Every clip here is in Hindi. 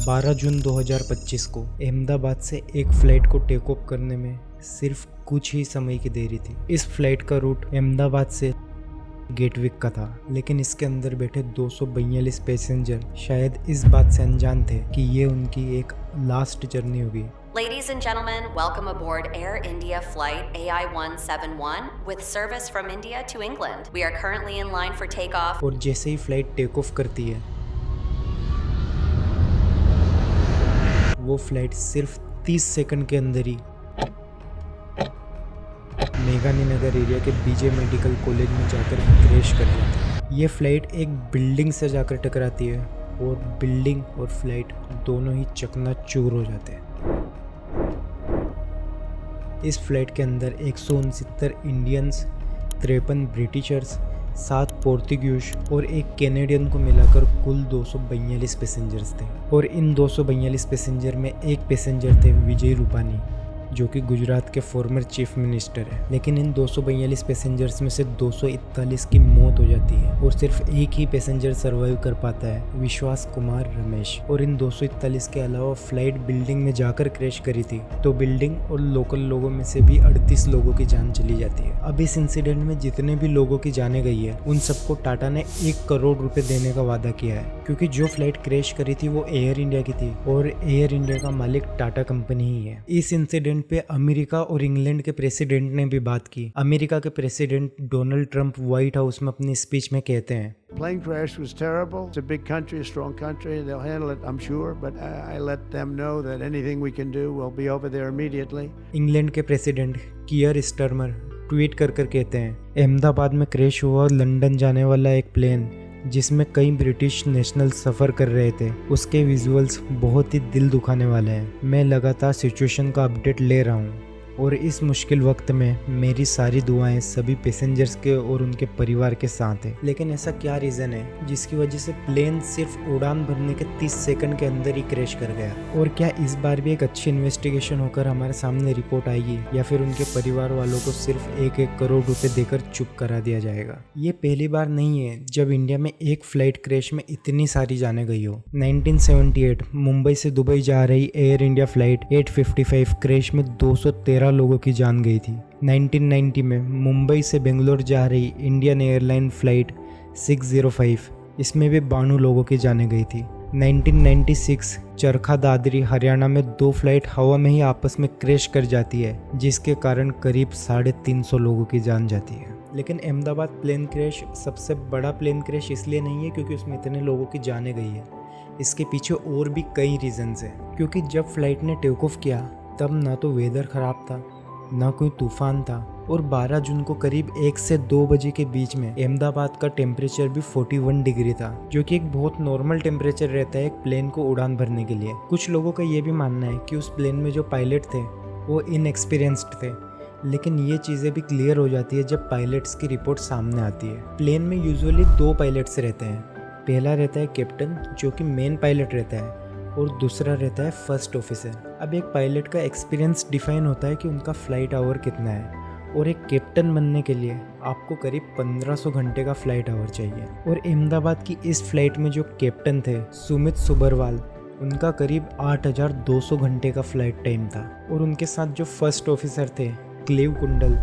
12 जून 2025 को अहमदाबाद से एक फ़्लाइट को टेक ऑफ करने में सिर्फ कुछ ही समय की देरी थी। इस फ्लाइट का रूट अहमदाबाद से गेटविक का था, लेकिन इसके अंदर बैठे 242 पैसेंजर शायद इस बात से अनजान थे कि ये उनकी एक लास्ट जर्नी होगी। Ladies and gentlemen, welcome aboard Air India flight AI171 with service from India to England. We are currently in line for takeoff. और जैसे ही फ्लाइट टेक ऑफ करती है, वो फ्लाइट सिर्फ 30 सेकंड के अंदर ही मेघानी नगर एरिया के बीजे मेडिकल कॉलेज में जाकर क्रैश कर जाती है। ये फ्लाइट एक बिल्डिंग से जाकर टकराती है और बिल्डिंग और फ्लाइट दोनों ही चकनाचूर हो जाते हैं। इस फ्लाइट के अंदर 169 इंडियंस, 53 ब्रिटिशर्स, 7 पोर्तुगीज और एक कैनेडियन को मिलाकर कुल 242 पैसेंजर्स थे। और इन 242 पैसेंजर में एक पैसेंजर थे विजय रूपानी, जो कि गुजरात के फॉर्मर चीफ मिनिस्टर है। लेकिन इन 242 पैसेंजर्स में से 241 की मौत हो जाती है और सिर्फ एक ही पैसेंजर सर्वाइव कर पाता है, विश्वास कुमार रमेश। और इन 241 के अलावा फ्लाइट बिल्डिंग में जाकर क्रैश करी थी, तो बिल्डिंग और लोकल लोगों में से भी 38 लोगों की जान चली जाती है। अब इस इंसिडेंट में जितने भी लोगों की जाने गई है, उन सबको टाटा ने 1 करोड़ रुपए देने का वादा किया है, क्योंकि जो फ्लाइट क्रैश करी थी वो एयर इंडिया की थी और एयर इंडिया का मालिक टाटा कंपनी ही है। इस इंसिडेंट पे अमेरिका और इंग्लैंड के प्रेसिडेंट ने भी बात की। अमेरिका के president Donald Trump white house में अपनी स्पीच में कहते हैं, Plane crash was terrible. It's a big country, a strong country. They'll handle it, I'm sure. But I let them know that anything we can do, we'll be over there immediately. England के प्रेसिडेंट कियर स्टारमर ट्वीट कर कहते हैं, अहमदाबाद में क्रैश हुआ लंदन जाने वाला एक प्लेन जिसमें कई ब्रिटिश नेशनल सफ़र कर रहे थे, उसके विजुअल्स बहुत ही दिल दुखाने वाले हैं। मैं लगातार सिचुएशन का अपडेट ले रहा हूँ और इस मुश्किल वक्त में मेरी सारी दुआएं सभी पैसेंजर्स के और उनके परिवार के साथ है। लेकिन ऐसा क्या रीज़न है जिसकी वजह से प्लेन सिर्फ उड़ान भरने के 30 सेकंड के अंदर ही क्रैश कर गया? और क्या इस बार भी एक अच्छी इन्वेस्टिगेशन होकर हमारे सामने रिपोर्ट आएगी, या फिर उनके परिवार वालों को सिर्फ 1-1 करोड़ रुपए देकर चुप करा दिया जाएगा? ये पहली बार नहीं है जब इंडिया में एक फ्लाइट क्रैश में इतनी सारी जाने गई हो। 1978 मुंबई से दुबई जा रही एयर इंडिया फ्लाइट 855 क्रैश में 213 लोगों की जान गई थी। 1990 में मुंबई से बेंगलोर जा रही इंडियन एयरलाइन फ्लाइट 605, इसमें भी 92 लोगों की जाने गई थी। 1996 चरखा दादरी हरियाणा में 2 फ्लाइट हवा में ही आपस में क्रैश कर जाती है, जिसके कारण करीब 350 लोगों की जान जाती है। लेकिन अहमदाबाद प्लेन क्रैश सबसे बड़ा प्लेन क्रैश इसलिए नहीं है क्योंकि उसमें इतने लोगों की जाने गई है। इसके पीछे और भी कई रीजंस हैं, क्योंकि जब फ्लाइट ने टेक ऑफ किया तब ना तो वेदर ख़राब था, ना कोई तूफान था, और 12 जून को करीब 1 से 2 बजे के बीच में अहमदाबाद का टेम्परेचर भी 41 डिग्री था, जो कि एक बहुत नॉर्मल टेम्परेचर रहता है एक प्लेन को उड़ान भरने के लिए। कुछ लोगों का ये भी मानना है कि उस प्लेन में जो पायलट थे वो इनएक्सपीरियंस्ड थे, लेकिन ये चीज़ें भी क्लियर हो जाती है जब पायलट्स की रिपोर्ट सामने आती है। प्लेन में यूजुअली 2 पायलट्स रहते हैं। पहला रहता है कैप्टन, जो कि मेन पायलट रहता है, और दूसरा रहता है फर्स्ट ऑफिसर। अब एक पायलट का एक्सपीरियंस डिफाइन होता है कि उनका फ्लाइट आवर कितना है, और एक कैप्टन बनने के लिए आपको करीब 1500 घंटे का फ्लाइट आवर चाहिए। और अहमदाबाद की इस फ्लाइट में जो कैप्टन थे सुमित सुबरवाल, उनका करीब 8200 घंटे का फ्लाइट टाइम था। और उनके साथ जो फर्स्ट ऑफिसर थे क्लेव कुंडल,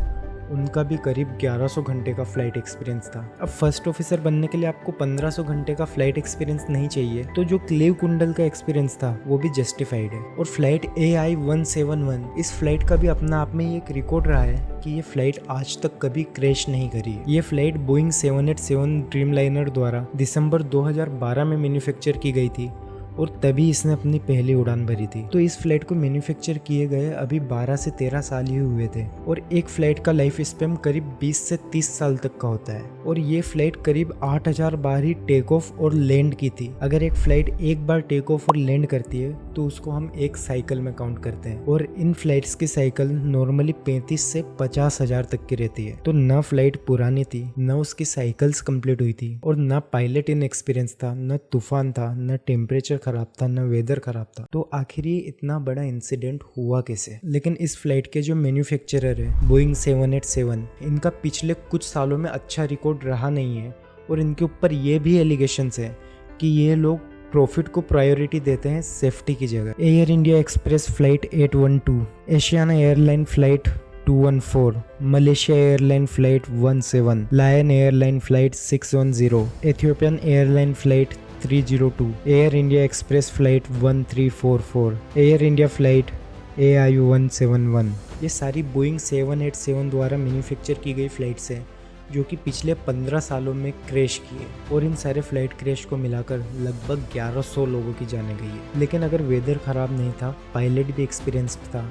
उनका भी करीब 1100 घंटे का फ्लाइट एक्सपीरियंस था। अब फर्स्ट ऑफिसर बनने के लिए आपको 1500 घंटे का फ्लाइट एक्सपीरियंस नहीं चाहिए, तो जो क्लेव कुंडल का एक्सपीरियंस था वो भी जस्टिफाइड है। और फ्लाइट AI171, इस फ्लाइट का भी अपना आप में ही एक रिकॉर्ड रहा है कि ये फ्लाइट आज तक कभी क्रैश नहीं करी। ये फ्लाइट बोइंग 787 ड्रीमलाइनर द्वारा दिसंबर 2012 में मैन्युफैक्चर की गई थी, और तभी इसने अपनी पहली उड़ान भरी थी। तो इस फ्लाइट को मैन्युफैक्चर किए गए अभी 12 से 13 साल ही हुए थे, और एक फ्लाइट का लाइफ स्पैन करीब 20 से 30 साल तक का होता है। और ये फ्लाइट करीब 8000 बार ही टेक ऑफ और लैंड की थी। अगर एक फ्लाइट एक बार टेक ऑफ और लैंड करती है तो उसको हम एक साइकिल में काउंट करते हैं, और इन फ्लाइट्स की साइकिल नॉर्मली 35 से 50 हजार तक की रहती है। तो न फ्लाइट पुरानी थी, न उसकी साइकिल्स कंप्लीट हुई थी, और न पायलट इन एक्सपीरियंस था, न तूफान था, न टेम्परेचर खराब था, न वेदर खराब था। तो आखिर ये इतना बड़ा इंसिडेंट हुआ कैसे? लेकिन इस फ्लाइट के जो मैन्युफैक्चरर है बोइंग 787, इनका पिछले कुछ सालों में अच्छा रिकॉर्ड रहा नहीं है, और इनके ऊपर ये भी एलिगेशंस है कि ये लोग प्रॉफिट को प्रायोरिटी देते हैं सेफ्टी की जगह। Air India express flight 812, Asiana airline flight 214, Malaysia airline flight 17, lion airline flight 610, Ethiopian airline flight 302, air India express flight 1344, air India flight AIU 171। ये सारी बोइंग 787 द्वारा मैन्युफैक्चर की गई फ्लाइट्स हैं जो कि पिछले 15 सालों में क्रैश किए, और इन सारे फ्लाइट क्रैश को मिलाकर लगभग 1100 लोगों की जाने गई है। लेकिन अगर वेदर ख़राब नहीं था, पायलट भी एक्सपीरियंस्ड था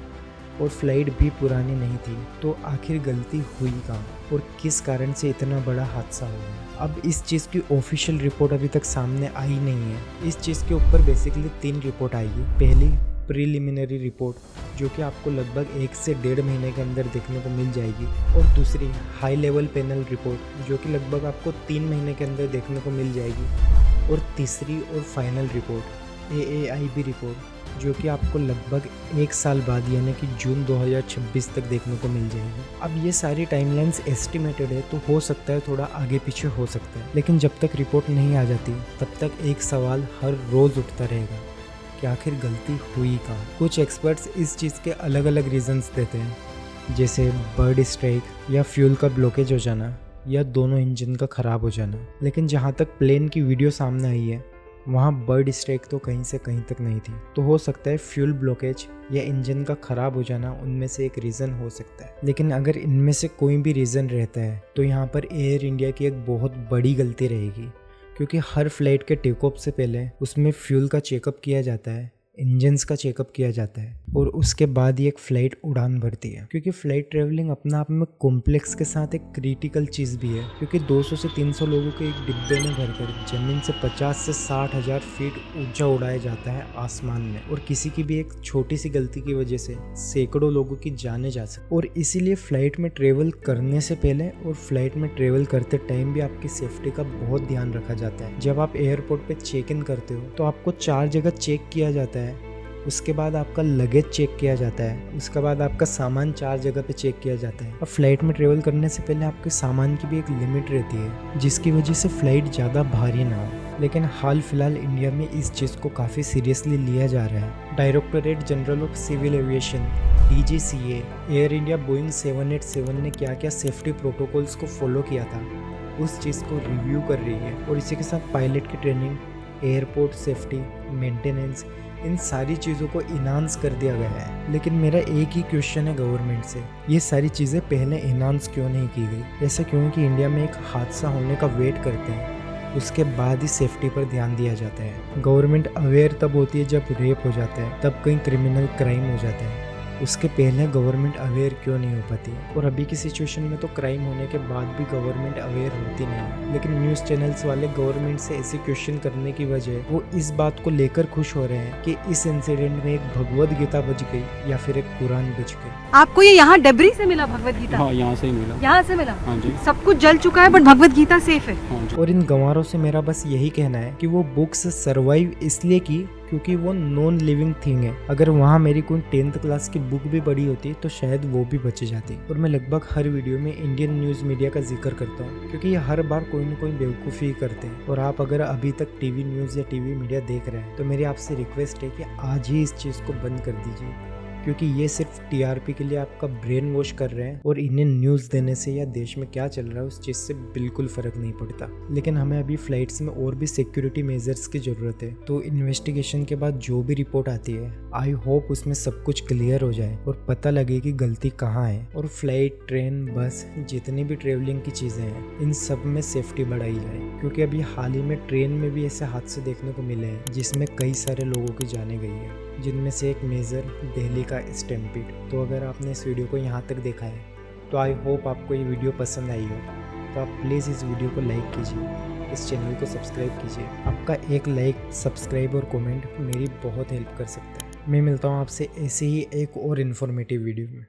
और फ्लाइट भी पुरानी नहीं थी, तो आखिर गलती हुई कहाँ और किस कारण से इतना बड़ा हादसा हुआ? अब इस चीज़ की ऑफिशियल रिपोर्ट अभी तक सामने आई नहीं है। इस चीज़ के ऊपर बेसिकली 3 रिपोर्ट आएगी। पहली प्रीलिमिनरी रिपोर्ट जो कि आपको लगभग 1 से 1.5 महीने के अंदर देखने को मिल जाएगी, और दूसरी हाई लेवल पैनल रिपोर्ट जो कि लगभग आपको 3 महीने के अंदर देखने को मिल जाएगी, और तीसरी और फाइनल रिपोर्ट AAIB रिपोर्ट जो कि आपको लगभग 1 साल बाद यानी कि जून 2026 तक देखने को मिल जाएगी। अब ये सारी टाइमलाइंस एस्टिमेटेड है, तो हो सकता है थोड़ा आगे पीछे हो सकता है, लेकिन जब तक रिपोर्ट नहीं आ जाती तब तक एक सवाल हर रोज़ उठता रहेगा कि आखिर गलती हुई कहाँ। कुछ एक्सपर्ट्स इस चीज़ के अलग अलग रीजंस देते हैं, जैसे बर्ड स्ट्राइक या फ्यूल का ब्लॉकेज हो जाना या दोनों इंजन का ख़राब हो जाना। लेकिन जहाँ तक प्लेन की वीडियो सामने आई है वहाँ बर्ड स्ट्राइक तो कहीं से कहीं तक नहीं थी, तो हो सकता है फ्यूल ब्लॉकेज या इंजन का ख़राब हो जाना उनमें से एक रीज़न हो सकता है। लेकिन अगर इनमें से कोई भी रीज़न रहता है तो यहाँ पर एयर इंडिया की एक बहुत बड़ी गलती रहेगी, क्योंकि हर फ्लाइट के टेक ऑफ से पहले उसमें फ्यूल का चेकअप किया जाता है, इंजन्स का चेकअप किया जाता है, और उसके बाद ही एक फ़्लाइट उड़ान भरती है। क्योंकि फ़्लाइट ट्रैवलिंग अपना आप में कॉम्प्लेक्स के साथ एक क्रिटिकल चीज़ भी है, क्योंकि 200 से 300 लोगों के एक डिब्बे में भरकर ज़मीन से 50 से 60 हज़ार फीट ऊंचा उड़ाया जाता है आसमान में, और किसी की भी एक छोटी सी गलती की वजह से सैकड़ों लोगों की जाने जा सकती। और इसीलिए फ़्लाइट में ट्रेवल करने से पहले और फ्लाइट में ट्रेवल करते टाइम भी आपकी सेफ्टी का बहुत ध्यान रखा जाता है। जब आप एयरपोर्ट पे चेक इन करते हो तो आपको 4 जगह चेक किया जाता है। उसके बाद आपका लगेज चेक किया जाता है, उसके बाद आपका सामान 4 जगह पे चेक किया जाता है। अब फ्लाइट में ट्रेवल करने से पहले आपके सामान की भी एक लिमिट रहती है, जिसकी वजह से फ्लाइट ज़्यादा भारी ना हो। लेकिन हाल फिलहाल इंडिया में इस चीज़ को काफ़ी सीरियसली लिया जा रहा है। Directorate general of civil aviation DGCA air India Boeing 787 ने क्या क्या सेफ्टी प्रोटोकॉल्स को फॉलो किया था उस चीज़ को रिव्यू कर रही है, और इसी के साथ पायलट की ट्रेनिंग, एयरपोर्ट सेफ्टी, मेंटेनेंस, इन सारी चीज़ों को इन्हांस कर दिया गया है। लेकिन मेरा एक ही क्वेश्चन है गवर्नमेंट से, ये सारी चीज़ें पहले इन्हांस क्यों नहीं की गई? ऐसा क्यों कि इंडिया में एक हादसा होने का वेट करते हैं, उसके बाद ही सेफ्टी पर ध्यान दिया जाता है। गवर्नमेंट अवेयर तब होती है जब रेप हो जाता है, तब कहीं क्रिमिनल क्राइम हो जाता है, उसके पहले गवर्नमेंट अवेयर क्यों नहीं हो पाती? और अभी की सिचुएशन में तो क्राइम होने के बाद भी गवर्नमेंट अवेयर होती नहीं। लेकिन न्यूज़ चैनल्स वाले गवर्नमेंट से ऐसे क्वेश्चन करने की वजह वो इस बात को लेकर खुश हो रहे हैं कि इस इंसिडेंट में एक भगवद गीता बच गई या फिर एक कुरान बच गई। आपको ये यहाँ डेब्री से मिला भगवद गीता? हाँ, यहाँ से ही मिला। यहाँ से मिला? हाँ जी। सब कुछ जल चुका है बट भगवद गीता सेफ है। हाँ जी। और इन गंवारों से मेरा बस यही कहना है कि वो बुक्स सर्वाइव इसलिए की क्योंकि वो नॉन लिविंग थिंग है। अगर वहाँ मेरी कोई 10th क्लास की बुक भी पढ़ी होती तो शायद वो भी बच जाती। और मैं लगभग हर वीडियो में इंडियन न्यूज़ मीडिया का जिक्र करता हूँ, क्योंकि ये हर बार कोई ना कोई बेवकूफ़ी करते हैं। और आप अगर अभी तक टीवी न्यूज़ या टीवी मीडिया देख रहे हैं तो मेरी आपसे रिक्वेस्ट है कि आज ही इस चीज़ को बंद कर दीजिए, क्योंकि ये सिर्फ TRP के लिए आपका ब्रेन वॉश कर रहे हैं, और इन्हें न्यूज़ देने से या देश में क्या चल रहा है उस चीज़ से बिल्कुल फ़र्क नहीं पड़ता। लेकिन हमें अभी फ्लाइट्स में और भी सिक्योरिटी मेजर्स की ज़रूरत है। तो इन्वेस्टिगेशन के बाद जो भी रिपोर्ट आती है, आई होप उसमें सब कुछ क्लियर हो जाए और पता लगे कि गलती कहाँ है। और फ्लाइट, ट्रेन, बस, जितनी भी ट्रेवलिंग की चीज़ें हैं, इन सब में सेफ्टी बढ़ाई जाए, क्योंकि अभी हाल ही में ट्रेन में भी ऐसे हादसे देखने को मिले हैं जिसमें कई सारे लोगों की जाने गई है, जिनमें से एक मेजर दिल्ली का स्टैम्पीड। तो अगर आपने इस वीडियो को यहाँ तक देखा है तो आई होप आपको ये वीडियो पसंद आई हो, तो आप प्लीज़ इस वीडियो को लाइक कीजिए, इस चैनल को सब्सक्राइब कीजिए। आपका एक लाइक, सब्सक्राइब और कमेंट मेरी बहुत हेल्प कर सकता है। मैं मिलता हूँ आपसे ऐसे ही एक और इन्फॉर्मेटिव वीडियो में।